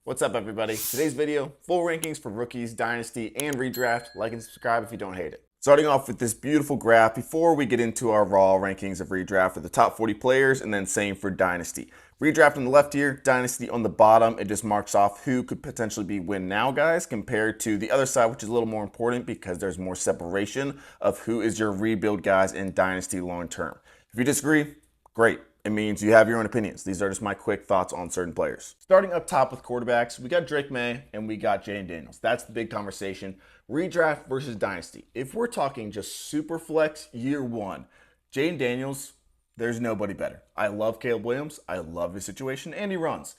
What's up, everybody? Today's video, full rankings for rookies, Dynasty, and Redraft. Like and subscribe if you don't hate it. Starting off with this beautiful graph before we get into our raw rankings of Redraft for the top 40 players, and then same for Dynasty. Redraft on the left here, Dynasty on the bottom. It just marks off who could potentially be win now guys compared to the other side, which is a little more important because there's more separation of who is your rebuild guys in Dynasty long term. If you disagree, great. It means you have your own opinions. These are just my quick thoughts on certain players. Starting up top with quarterbacks, we got Drake Maye and we got Jaden Daniels. That's the big conversation. Redraft versus Dynasty. If we're talking just super flex year one, Jaden Daniels, there's nobody better. I love Caleb Williams. I love his situation and he runs.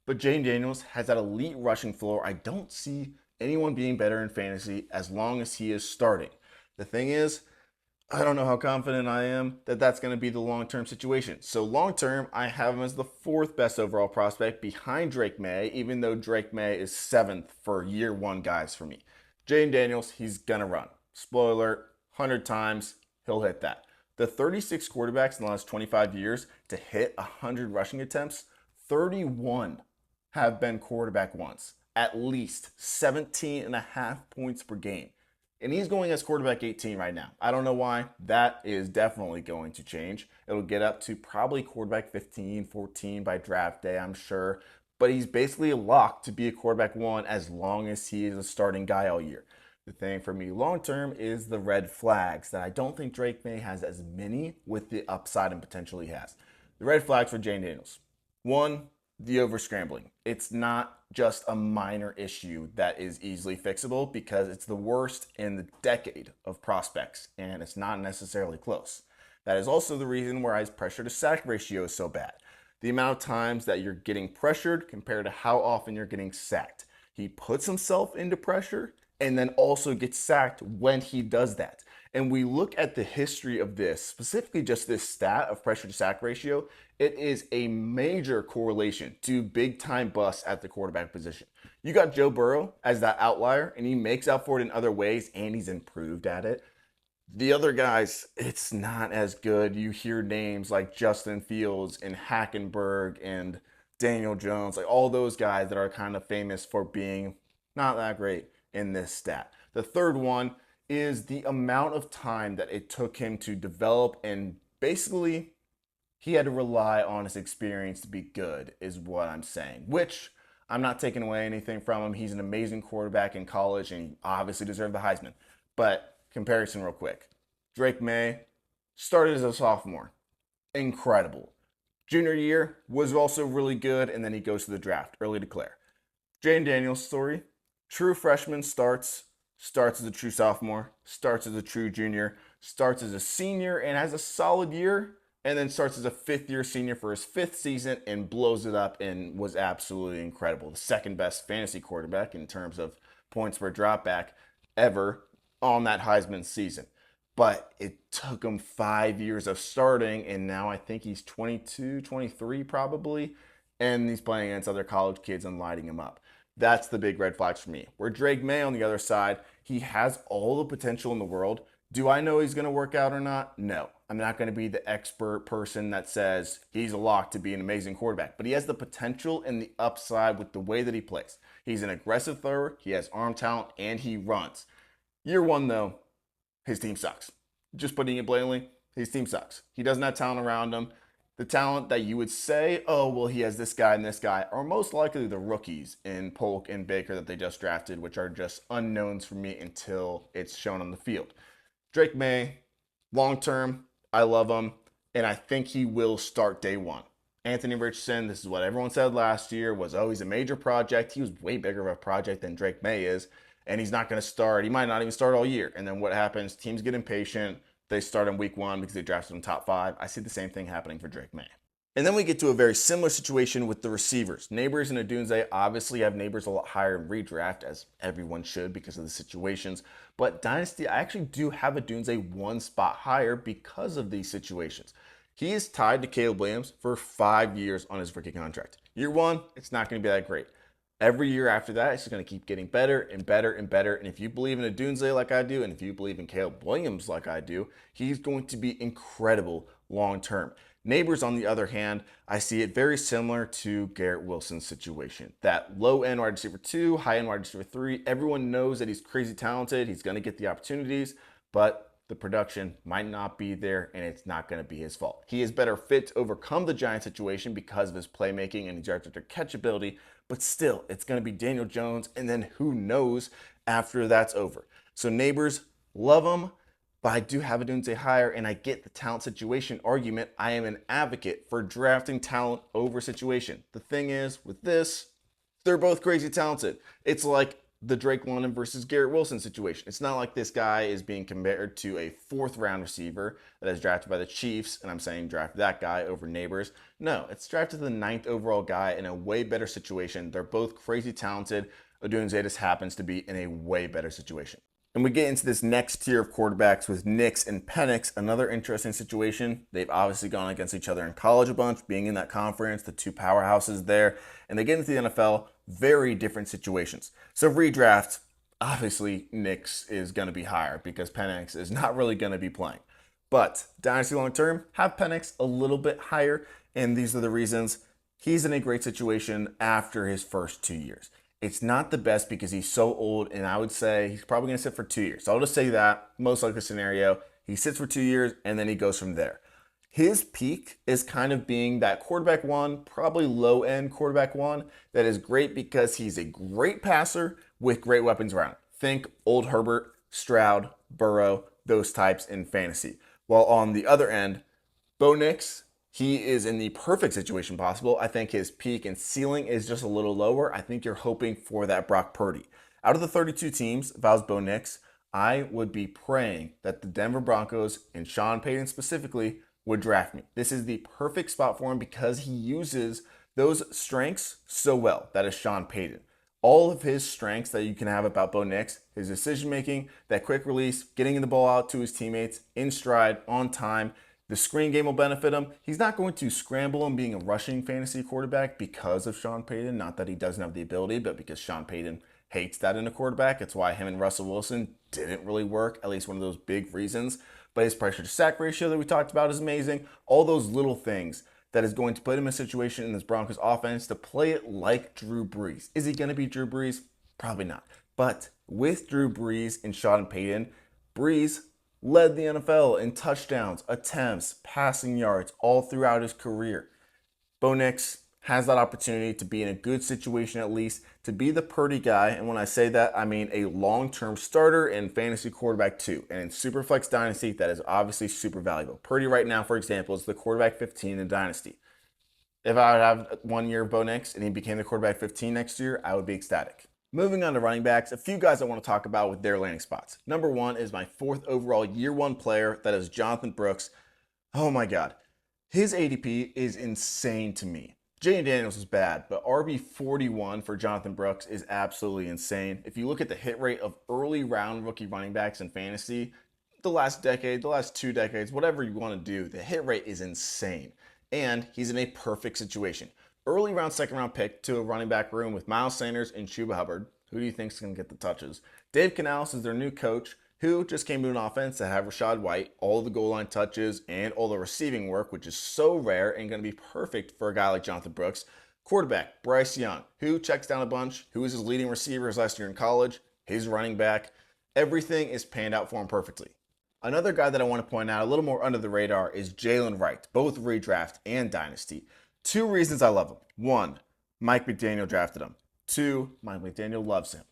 But Jaden Daniels has that elite rushing floor. I don't see anyone being better in fantasy as long as he is starting. The thing is, I don't know how confident I am that that's going to be the long-term situation. So long-term, I have him as the fourth best overall prospect behind Drake Maye, even though Drake Maye is seventh for year one guys for me. Jaden Daniels, he's going to run. Spoiler, 100 times, he'll hit that. The 36 quarterbacks in the last 25 years to hit 100 rushing attempts, 31 have been quarterback ones. At least 17.5 points per game. And he's going as quarterback 18 right now. I don't know why. That is definitely going to change. It'll get up to probably quarterback 15, 14 by draft day, I'm sure. But he's basically locked to be a quarterback one as long as he is a starting guy all year. The thing for me long term is the red flags that I don't think Drake Maye has as many with the upside and potential he has. The red flags for Jaden Daniels. One, the over scrambling. It's not just a minor issue that is easily fixable because it's the worst in the decade of prospects and it's not necessarily close. That is also the reason why his pressure to sack ratio is so bad. The amount of times that you're getting pressured compared to how often you're getting sacked. He puts himself into pressure and then also gets sacked when he does that. And we look at the history of this, specifically just this stat of pressure to sack ratio, it is a major correlation to big time busts at the quarterback position. You got Joe Burrow as that outlier, and he makes up for it in other ways, and he's improved at it. The other guys, it's not as good. You hear names like Justin Fields and Hackenberg and Daniel Jones, like all those guys that are kind of famous for being not that great in this stat. The third one is the amount of time that it took him to develop, and basically he had to rely on his experience to be good is what I'm saying, which I'm not taking away anything from him. He's an amazing quarterback in college and he obviously deserved the Heisman. But comparison real quick. Drake Maye started as a sophomore. Incredible. Junior year was also really good, and then he goes to the draft, early declare. Jaden Daniels' story, true freshman starts as a true sophomore, starts as a true junior, starts as a senior and has a solid year, and then starts as a fifth-year senior for his fifth season and blows it up and was absolutely incredible. The second best fantasy quarterback in terms of points per dropback ever on that Heisman season. But it took him 5 years of starting, and now I think he's 22, 23 probably, and he's playing against other college kids and lighting him up. That's the big red flags for me. Where Drake Maye on the other side, he has all the potential in the world. Do I know he's going to work out or not? No. I'm not going to be the expert person that says he's a lock to be an amazing quarterback. But he has the potential and the upside with the way that he plays. He's an aggressive thrower, he has arm talent, and he runs. Year one, though, his team sucks. Just putting it blatantly, his team sucks. He doesn't have talent around him. The talent that you would say, oh, well, he has this guy and this guy, are most likely the rookies in Polk and Baker that they just drafted, which are just unknowns for me until it's shown on the field. Drake Maye, long term, I love him, and I think he will start day one. Anthony Richardson, this is what everyone said last year, was, oh, he's a major project. He was way bigger of a project than Drake Maye is, and he's not going to start. He might not even start all year. And then what happens? Teams get impatient. They start in week one because they drafted him top 5. I see the same thing happening for Drake Maye. And then we get to a very similar situation with the receivers. Nabers and Odunze obviously have Nabers a lot higher in redraft, as everyone should because of the situations. But Dynasty, I actually do have Odunze one spot higher because of these situations. He is tied to Caleb Williams for 5 years on his rookie contract. Year one, it's not going to be that great. Every year after that, it's going to keep getting better and better and better. And if you believe in Odunze like I do, and if you believe in Caleb Williams like I do, he's going to be incredible long term. Nabers, on the other hand, I see it very similar to Garrett Wilson's situation. That low-end wide receiver 2, high-end wide receiver 3, everyone knows that he's crazy talented, he's going to get the opportunities, but the production might not be there, and it's not going to be his fault. He is better fit to overcome the Giants situation because of his playmaking and his yards after catch ability, but still, it's going to be Daniel Jones, and then who knows after that's over. So Nabers, love him, but I do have Odunze higher, and I get the talent situation argument. I am an advocate for drafting talent over situation. The thing is, with this, they're both crazy talented. It's like the Drake London versus Garrett Wilson situation. It's not like this guy is being compared to a 4th round receiver that is drafted by the Chiefs, and I'm saying draft that guy over Nabers. No, it's drafted the 9th overall guy in a way better situation. They're both crazy talented. Odunze just happens to be in a way better situation. And we get into this next tier of quarterbacks with Nix and Penix, another interesting situation. They've obviously gone against each other in college a bunch, being in that conference, the two powerhouses there, and they get into the NFL, very different situations. So redraft, obviously Nix is going to be higher because Penix is not really going to be playing. But Dynasty long term, have Penix a little bit higher, and these are the reasons. He's in a great situation after his first 2 years. It's not the best because he's so old, and I would say he's probably going to sit for 2 years. So I'll just say that, most likely scenario, he sits for 2 years, and then he goes from there. His peak is kind of being that quarterback 1, probably low-end quarterback 1, that is great because he's a great passer with great weapons around. Think old Herbert, Stroud, Burrow, those types in fantasy. While on the other end, Bo Nix, he is in the perfect situation possible. I think his peak and ceiling is just a little lower. I think you're hoping for that Brock Purdy. Out of the 32 teams, if I was Bo Nix, I would be praying that the Denver Broncos and Sean Payton specifically would draft me. This is the perfect spot for him because he uses those strengths so well. That is Sean Payton. All of his strengths that you can have about Bo Nix, his decision making, that quick release, getting the ball out to his teammates in stride, on time. The screen game will benefit him. He's not going to scramble him being a rushing fantasy quarterback because of Sean Payton. Not that he doesn't have the ability, but because Sean Payton hates that in a quarterback. It's why him and Russell Wilson didn't really work, at least one of those big reasons. But his pressure to sack ratio that we talked about is amazing. All those little things that is going to put him in a situation in this Broncos offense to play it like Drew Brees. Is he going to be Drew Brees? Probably not. But with Drew Brees and Sean Payton, Brees led the NFL in touchdowns, attempts, passing yards all throughout his career. Bo Nix has that opportunity to be in a good situation at least, to be the Purdy guy. And when I say that, I mean a long-term starter and fantasy quarterback too. And in Superflex Dynasty, that is obviously super valuable. Purdy right now, for example, is the quarterback 15 in Dynasty. If I would have 1 year of Bo Nix and he became the quarterback 15 next year, I would be ecstatic. Moving on to running backs, a few guys I want to talk about with their landing spots. Number 1 is my 4th overall year 1 player, that is Jonathan Brooks. Oh my God. His ADP is insane to me. Jay Daniels is bad, but RB41 for Jonathan Brooks is absolutely insane. If you look at the hit rate of early round rookie running backs in fantasy, the last decade, the last 2 decades, whatever you want to do, the hit rate is insane. And he's in a perfect situation. Early round, 2nd round pick to a running back room with Miles Sanders and Chuba Hubbard. Who do you think is going to get the touches? Dave Canales is their new coach, who just came to an offense that had Rachaad White, all the goal line touches, and all the receiving work, which is so rare and going to be perfect for a guy like Jonathan Brooks. Quarterback, Bryce Young, who checks down a bunch, who was his leading receiver his last year in college, his running back. Everything is panned out for him perfectly. Another guy that I want to point out a little more under the radar is Jalen Wright, both redraft and dynasty. 2 reasons I love him. 1, Mike McDaniel drafted him. 2, Mike McDaniel loves him.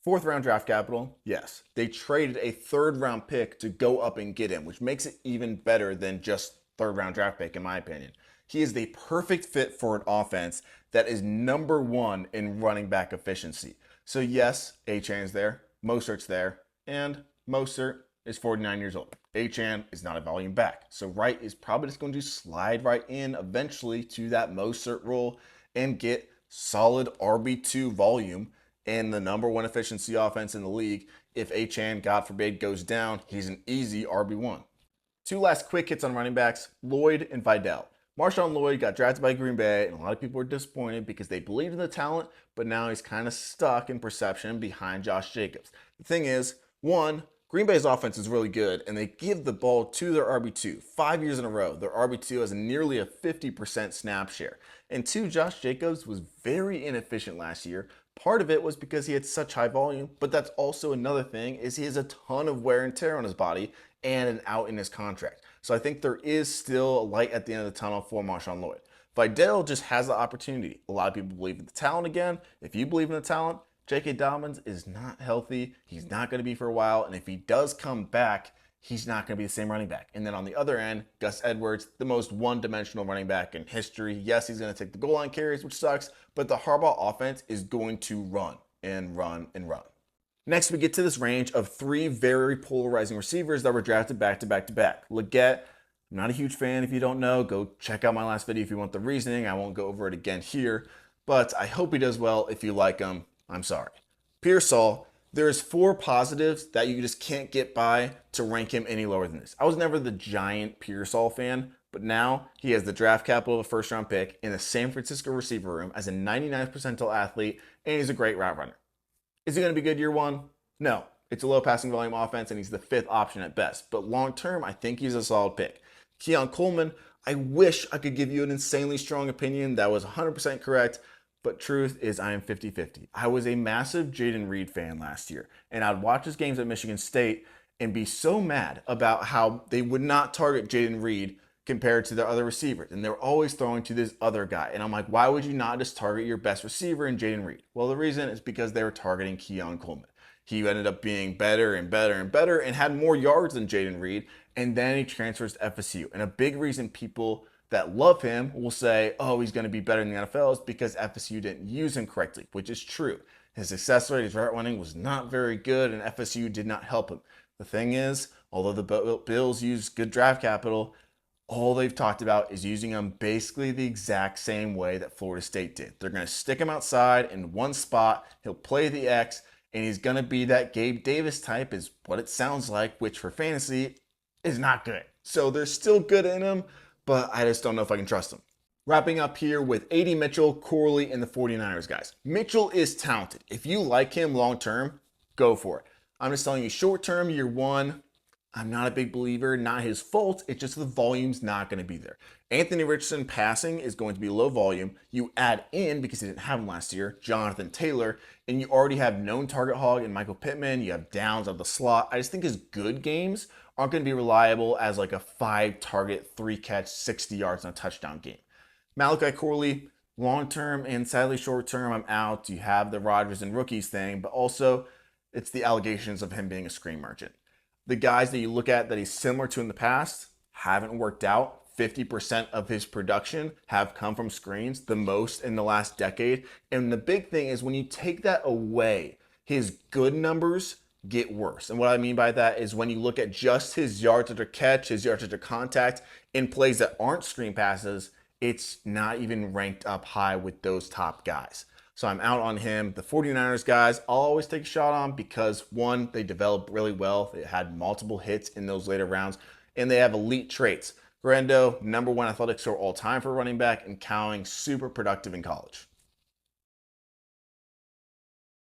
4th round draft capital, yes. They traded a 3rd round pick to go up and get him, which makes it even better than just 3rd round draft pick in my opinion. He is the perfect fit for an offense that is number 1 in running back efficiency. So yes, Achan's there, Mostert's there, and Mostert is 49 years old. Achan is not a volume back. So Wright is probably just going to slide right in eventually to that Mostert role and get solid RB2 volume and the number 1 efficiency offense in the league. If Achan, God forbid, goes down, he's an easy RB1. 2 last quick hits on running backs, Lloyd and Vidal. Marshawn Lloyd got drafted by Green Bay, and a lot of people were disappointed because they believed in the talent, but now he's kind of stuck in perception behind Josh Jacobs. The thing is, 1, Green Bay's offense is really good, and they give the ball to their RB2. 5 years in a row, their RB2 has nearly a 50% snap share. And two, Josh Jacobs was very inefficient last year. Part of it was because he had such high volume, but that's also another thing is he has a ton of wear and tear on his body and an out in his contract. So I think there is still a light at the end of the tunnel for Marshawn Lloyd. Vidal just has the opportunity. A lot of people believe in the talent again. If you believe in the talent, J.K. Dobbins is not healthy. He's not going to be for a while. And if he does come back, he's not going to be the same running back. And then on the other end, Gus Edwards, the most one-dimensional running back in history. Yes, he's going to take the goal line carries, which sucks, but the Harbaugh offense is going to run and run and run. Next, we get to this range of three very polarizing receivers that were drafted back to back to back. Legette, I'm not a huge fan. If you don't know, go check out my last video if you want the reasoning. I won't go over it again here, but I hope he does well. If you like him, I'm sorry. Pearsall, there's 4 positives that you just can't get by to rank him any lower than this. I was never the giant Pearsall fan, but now he has the draft capital of a first-round pick in the San Francisco receiver room as a 99th percentile athlete, and he's a great route runner. Is he going to be good year one? No. It's a low passing volume offense, and he's the 5th option at best. But long-term, I think he's a solid pick. Coleman, I wish I could give you an insanely strong opinion that was 100% correct, but truth is I am 50-50. I was a massive Jayden Reed fan last year, and I'd watch his games at Michigan State and be so mad about how they would not target Jayden Reed compared to their other receivers. And they were always throwing to this other guy. And I'm like, why would you not just target your best receiver in Jayden Reed? Well, the reason is because they were targeting Coleman. He ended up being better and better and better and had more yards than Jayden Reed. And then he transfers to FSU. And a big reason people that love him will say, oh, he's going to be better in the NFL is because FSU didn't use him correctly, which is true. His success rate, his route running was not very good, and FSU did not help him. The thing is, although the Bills use good draft capital, all they've talked about is using him basically the exact same way that Florida State did. They're going to stick him outside in one spot. He'll play the X, and he's going to be that Gabe Davis type is what it sounds like, which for fantasy is not good. So they're still good in him, but I just don't know if I can trust him. Wrapping up here with AD Mitchell, Corley, and the 49ers guys. Mitchell is talented. If you like him long-term, go for it. I'm just telling you short-term, year one, I'm not a big believer. Not his fault. It's just the volume's not going to be there. Anthony Richardson passing is going to be low volume. You add in, because he didn't have him last year, Jonathan Taylor, and you already have known target hog in Michael Pittman. You have Downs of the slot. I just think his good games aren't going to be reliable as like a 5-target, 3-catch, 60 yards and a touchdown game. Malachi Corley, long-term and sadly short-term, I'm out. You have the Rodgers and rookies thing, but also it's the allegations of him being a screen merchant. The guys that you look at that he's similar to in the past haven't worked out. 50% of his production have come from screens, the most in the last decade. And the big thing is when you take that away, his good numbers get worse. And what I mean by that is when you look at just his yards after catch, his yards after contact in plays that aren't screen passes, it's not even ranked up high with those top guys. So I'm out on him. The 49ers guys, I'll always take a shot on because one, they developed really well. They had multiple hits in those later rounds, and they have elite traits. Guerendo, #1 athletic score all time for running back, and Cowing, super productive in college.